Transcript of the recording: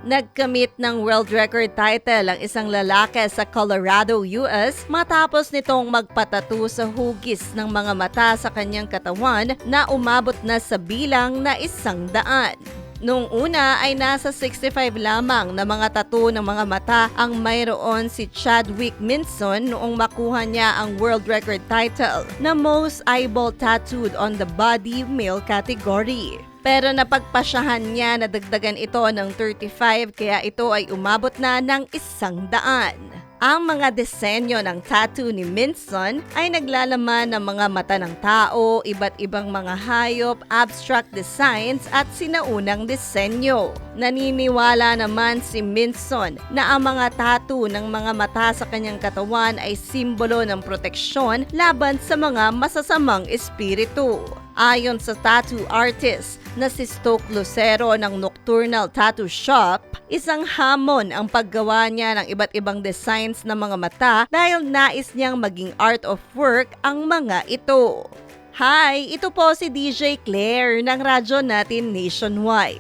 Nagkamit ng world record title ang isang lalaki sa Colorado, US matapos nitong magpatato sa hugis ng mga mata sa kanyang katawan na umabot na sa bilang na 100. Noong una ay nasa 65 lamang na mga tattoo ng mga mata ang mayroon si Chadwick Minson noong makuha niya ang world record title na most eyeball tattooed on the body male category. Pero napagpasyahan niya na dagdagan ito ng 35 kaya ito ay umabot na ng 100. Ang mga disenyo ng tattoo ni Minson ay naglalaman ng mga mata ng tao, iba't ibang mga hayop, abstract designs at sinaunang disenyo. Naniniwala naman si Minson na ang mga tattoo ng mga mata sa kanyang katawan ay simbolo ng proteksyon laban sa mga masasamang espiritu. Ayon sa tattoo artist na si Stoke Lucero ng Nocturnal Tattoo Shop, isang hamon ang paggawa niya ng iba't ibang designs ng mga mata dahil nais niyang maging art of work ang mga ito. Hi! Ito po si DJ Claire ng radyo natin Nationwide.